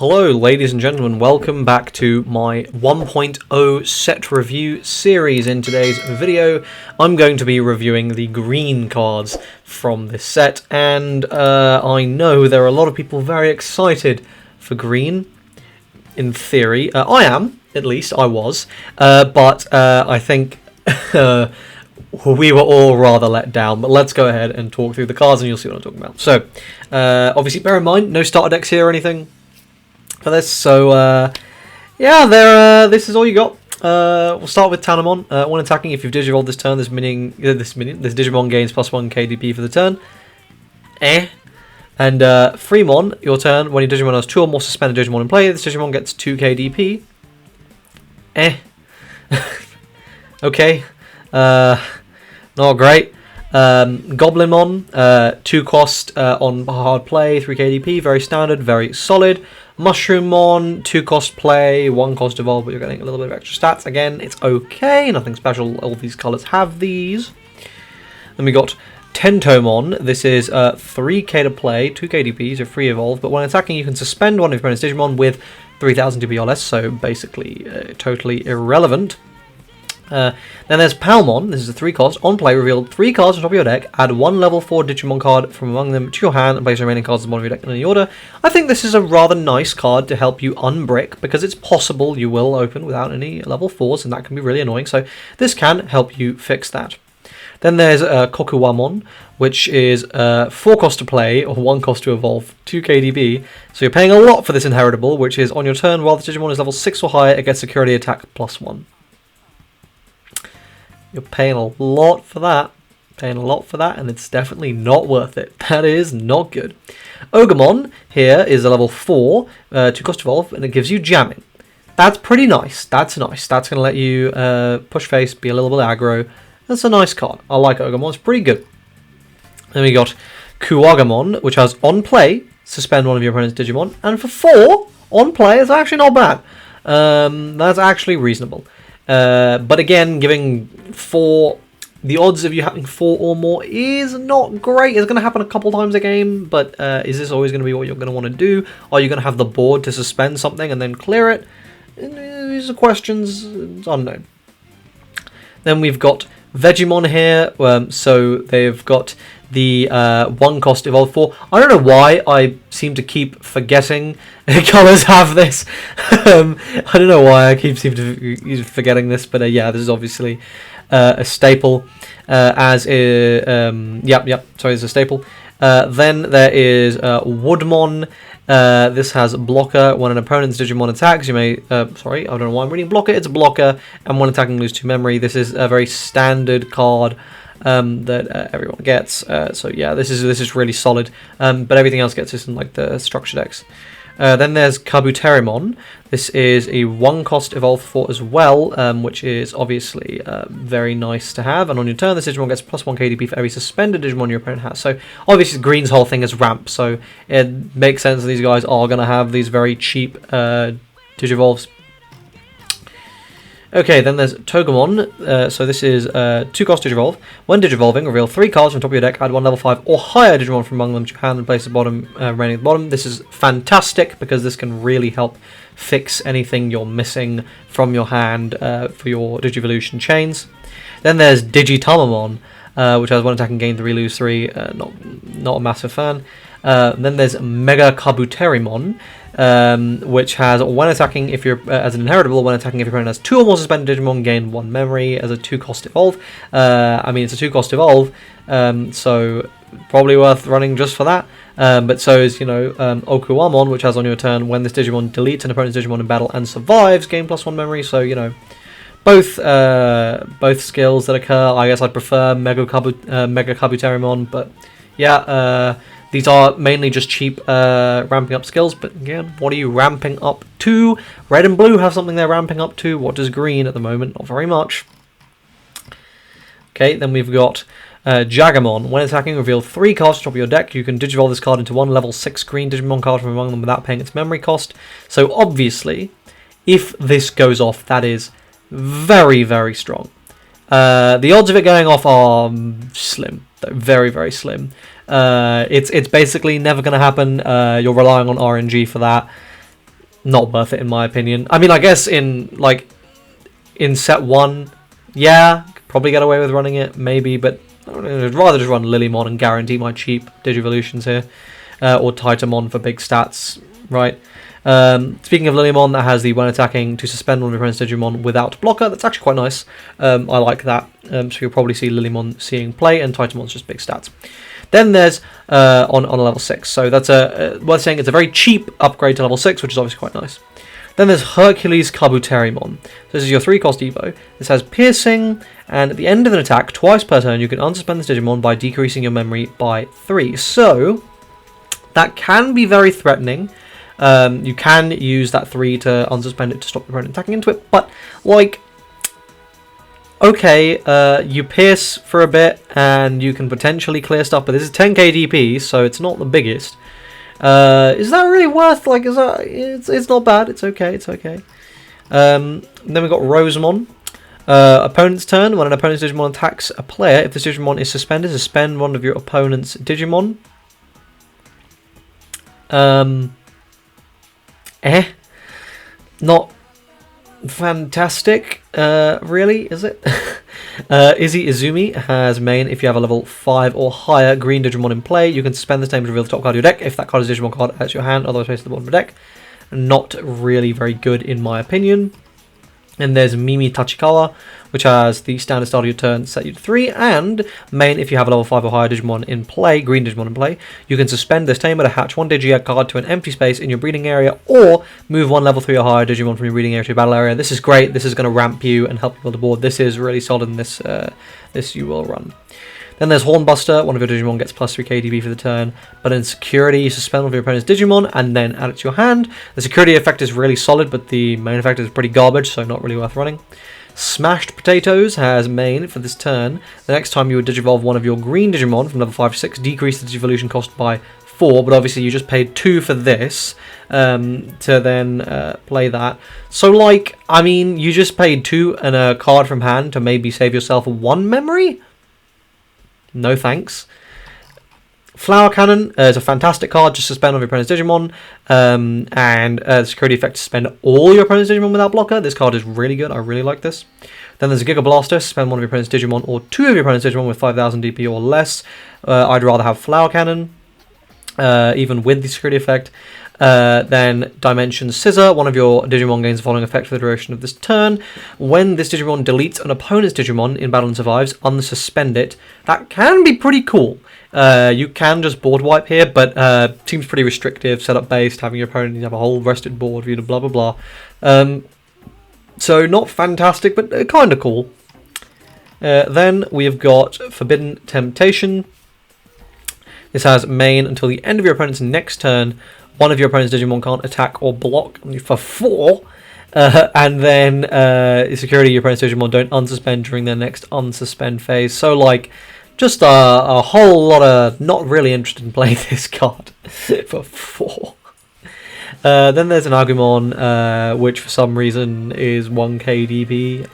Hello ladies and gentlemen, welcome back to my 1.0 set review series. In today's video I'm going to be reviewing the green cards from this set, and I know there are a lot of people very excited for green, in theory. I am, at least I was, but I think we were all rather let down. But let's go ahead and talk through the cards and you'll see what I'm talking about. So, obviously bear in mind, no starter decks here or anything for this, so yeah, this is all you got. We'll start with Tanamon. When attacking, if you've Digivolved this turn, this Digimon gains +1 KDP for the turn. And Fremon, your turn, when your Digimon has 2 or more suspended Digimon in play, this Digimon gets 2 KDP. Okay, not great. Goblinmon, 2 cost on hard play, 3 KDP, very standard, very solid. Mushroomon, 2 cost play, 1 cost evolve, but you're getting a little bit of extra stats. Again, it's okay, nothing special, all these colours have these. Then we got Tentomon. This is 3k to play, 2 KDP, so free evolve, but when attacking you can suspend one of your opponent's Digimon with 3000 DP or less, so basically totally irrelevant. Then there's Palmon. This is a 3 cost. On play, reveal 3 cards on top of your deck. Add 1 level 4 Digimon card from among them to your hand and place the remaining cards at the bottom of your deck in any order. I think this is a rather nice card to help you unbrick, because it's possible you will open without any level 4s, and that can be really annoying. So this can help you fix that. Then there's Kokuwamon, which is 4 cost to play or 1 cost to evolve, 2 KDB. So you're paying a lot for this inheritable, which is on your turn while the Digimon is level 6 or higher, it gets security attack +1. You're paying a lot for that. And it's definitely not worth it. That is not good. Ogremon here is a level 4, 2 cost evolve, and it gives you jamming. That's pretty nice. That's nice. That's going to let you push face, be a little bit aggro. That's a nice card. I like Ogremon. It's pretty good. Then we got Kuwagamon, which has on play, suspend one of your opponent's Digimon, and for 4 on play is actually not bad. That's actually reasonable. But again, giving 4, the odds of you having 4 or more is not great. It's going to happen a couple times a game, but is this always going to be what you're going to want to do? Are you going to have the board to suspend something and then clear it? These are questions. It's unknown. Then we've got Vegemon here. So they've got the 1 cost evolve 4. I don't know why I seem to keep forgetting colours have this. I don't know why I seem to forgetting this, but yeah, this is obviously a staple. Sorry, it's a staple. Then there is Woodmon. This has blocker. When an opponent's Digimon attacks, you may... sorry, I don't know why I'm reading blocker. It's a blocker. And when attacking, lose 2 memory. This is a very standard card that everyone gets. So yeah, this is really solid. But everything else gets this in like the structure decks. Then there's Kabuterimon. This is a 1 cost evolve 4 as well, which is obviously very nice to have. And on your turn, this Digimon gets +1 KDP for every suspended Digimon your opponent has. So obviously Green's whole thing is ramp, so it makes sense that these guys are going to have these very cheap Digivolves. Okay, then there's Togemon. So this is 2 cost Digivolve. When Digivolving, reveal 3 cards from top of your deck, add 1 level 5 or higher Digimon from among them to your hand and place the bottom remaining at the bottom. This is fantastic because this can really help fix anything you're missing from your hand for your Digivolution chains. Then there's Digitamamon, which has 1 attacking gain 3, lose 3. Not a massive fan. Then there's Mega Kabuterimon, which has when attacking if you're as an inheritable, when attacking if your opponent has 2 or more suspended Digimon, gain 1 memory as a 2 cost evolve. I mean, it's a 2 cost evolve, so probably worth running just for that. But so is Okuwamon, which has on your turn when this Digimon deletes an opponent's Digimon in battle and survives, gain +1 memory. So both skills that occur. I guess I'd prefer Mega Kabuterimon, but yeah. These are mainly just cheap ramping up skills, but again, what are you ramping up to? Red and blue have something they're ramping up to. What does green at the moment? Not very much. Okay, then we've got Jagamon. When attacking, reveal 3 cards on top of your deck. You can Digivolve this card into 1 level 6 green Digimon card from among them without paying its memory cost. So obviously, if this goes off, that is very, very strong. The odds of it going off are slim. They're very, very slim. It's basically never going to happen. You're relying on RNG for that. not worth it in my opinion. I mean, I guess in set 1, yeah, could probably get away with running it, maybe, but I don't know, I'd rather just run Lilymon and guarantee my cheap Digivolutions here, or Titamon for big stats, right? Speaking of Lilymon, that has the when attacking to suspend one of your opponent's Digimon without blocker. That's actually quite nice. I like that. So you'll probably see Lilymon seeing play, and Titamon's just big stats. Then there's on a level 6. So that's worth saying it's a very cheap upgrade to level 6, which is obviously quite nice. Then there's Hercules Kabuterimon. So this is your 3-cost Evo. This has Piercing, and at the end of an attack, twice per turn, you can unsuspend this Digimon by decreasing your memory by 3. So that can be very threatening. You can use that 3 to unsuspend it to stop your opponent attacking into it, but, like, okay, you pierce for a bit, and you can potentially clear stuff, but this is 10k DP, so it's not the biggest. Is that really worth, like, it's not bad, it's okay. Then we've got Rosemon. Opponent's turn. When an opponent's Digimon attacks a player, if this Digimon is suspended, suspend one of your opponent's Digimon. Not fantastic, really, is it? Izzy Izumi has main. If you have a level 5 or higher green Digimon in play, you can suspend this name to reveal the top card of your deck. If that card is a Digimon card, adds your hand, otherwise place at the bottom of the deck. Not really very good in my opinion. And there's Mimi Tachikawa, which has the standard start of your turn, set you to 3, and main, if you have a level 5 or higher Digimon in play, green Digimon in play, you can suspend this tamer to hatch one Digi card to an empty space in your breeding area, or move one level 3 or higher Digimon from your breeding area to your battle area. This is great, this is going to ramp you and help you build a board. This is really solid, and this you will run. Then there's Hornbuster. One of your Digimon gets plus 3 KDB for the turn, but in security, you suspend one of your opponent's Digimon and then add it to your hand. The security effect is really solid, but the main effect is pretty garbage, so not really worth running. Smashed Potatoes has main for this turn. The next time you would Digivolve one of your green Digimon from level 5 to 6, decrease the Digivolution cost by 4, but obviously you just paid 2 for this to then play that. So, like, I mean, you just paid 2 and a card from hand to maybe save yourself 1 memory? No thanks. Flower Cannon is a fantastic card. Just suspend one of your opponent's Digimon. And the security effect to suspend all your opponent's Digimon without blocker. This card is really good. I really like this. Then there's a Giga Blaster. Suspend one of your opponent's Digimon or 2 of your opponent's Digimon with 5000 DP or less. I'd rather have Flower Cannon, even with the security effect. Then Dimension Scissor. One of your Digimon gains the following effect for the duration of this turn. When this Digimon deletes an opponent's Digimon in battle and survives, unsuspend it. That can be pretty cool. You can just board wipe here, but seems pretty restrictive, setup based, having your opponent have a whole rested board, you know, blah blah blah. So not fantastic, but kind of cool. Then we have got Forbidden Temptation. This has main until the end of your opponent's next turn. One of your opponent's Digimon can't attack or block for 4. And then security, your opponent's Digimon don't unsuspend during their next unsuspend phase. So, like, just a whole lot of not really interested in playing this card for 4. Then there's an Agumon, which for some reason is 1k DB.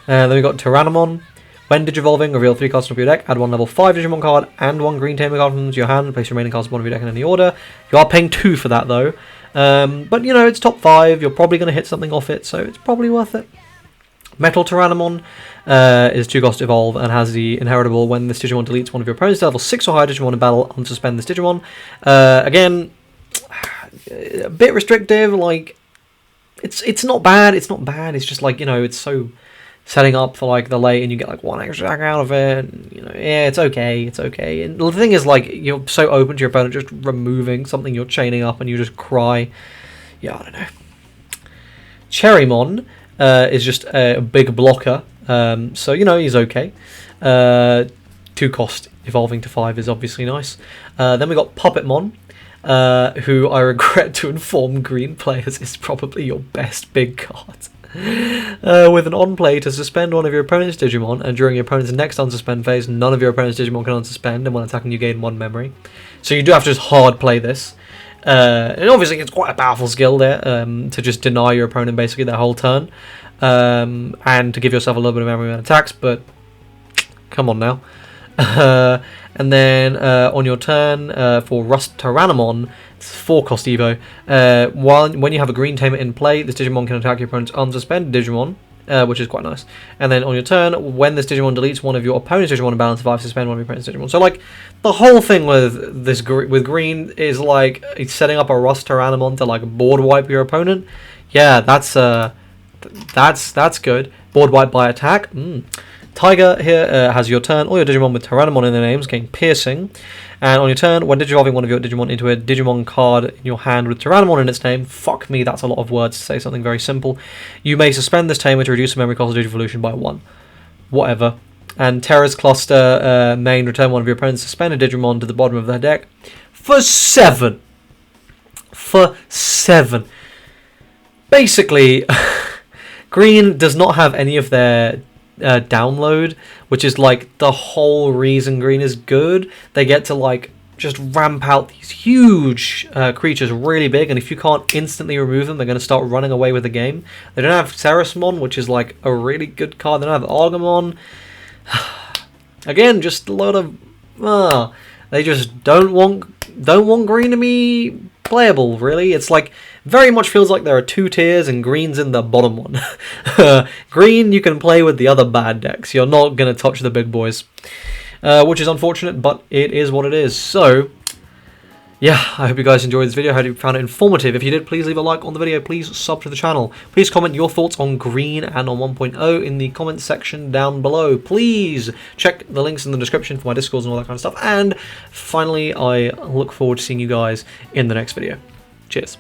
Then we've got Tyrannomon. When Digivolving, reveal 3 cards from your deck, add 1 level 5 Digimon card and 1 green Tamer card from your hand, and place your remaining cards on one of your deck in any order. You are paying 2 for that though. But you know, it's top 5, you're probably going to hit something off it, so it's probably worth it. Metal Tyrannomon is 2 cost evolve and has the inheritable when this Digimon deletes one of your opponent's level 6 or higher Digimon in battle, unsuspend this Digimon. Again, a bit restrictive, like, it's not bad, it's just like, you know, it's so setting up for like the late and you get like 1 extra attack out of it, and, you know, yeah, it's okay. And the thing is, like, you're so open to your opponent just removing something you're chaining up and you just cry. Yeah, I don't know. Cherrymon is just a big blocker, so, you know, he's okay. 2 cost evolving to 5 is obviously nice. Then we got Puppetmon, who I regret to inform green players is probably your best big card. With an on-play to suspend one of your opponent's Digimon, and during your opponent's next unsuspend phase, none of your opponent's Digimon can unsuspend, and when attacking you gain 1 memory. So you do have to just hard play this. And obviously it's quite a powerful skill there, to just deny your opponent basically their whole turn, and to give yourself a little bit of memory when attacks, but come on now. And then on your turn for Rust Tyrannomon, it's 4 cost Evo. When you have a green tamer in play, this Digimon can attack your opponent's unsuspended Digimon, which is quite nice. And then on your turn, when this Digimon deletes one of your opponent's Digimon in balance 5, suspend one of your opponent's Digimon. So like the whole thing with this with green is like it's setting up a Rust Tyrannomon to like board wipe your opponent. Yeah, that's good. Board wipe by attack. Tiger here has your turn. All your Digimon with Tyrannomon in their names gain piercing. And on your turn, when digivolving one of your Digimon into a Digimon card in your hand with Tyrannomon in its name, fuck me, that's a lot of words to say something very simple, you may suspend this tamer to reduce the memory cost of Digivolution by 1. Whatever. And Terra's Cluster main, return one of your opponent's suspended Digimon to the bottom of their deck for 7. For 7. Basically, green does not have any of their download, which is like the whole reason green is good. They get to like just ramp out these huge creatures really big, and if you can't instantly remove them, they're going to start running away with the game. They don't have Ceresmon, which is like a really good card. They don't have Argamon. Again, just a lot of they just don't want green to be playable, really. It's like very much feels like there are 2 tiers and green's in the bottom one. Green, you can play with the other bad decks. You're not going to touch the big boys, which is unfortunate, but it is what it is. So yeah, I hope you guys enjoyed this video. I hope you found it informative. If you did, please leave a like on the video. Please sub to the channel. Please comment your thoughts on green and on 1.0 in the comments section down below. Please check the links in the description for my Discords and all that kind of stuff. And finally, I look forward to seeing you guys in the next video. Cheers.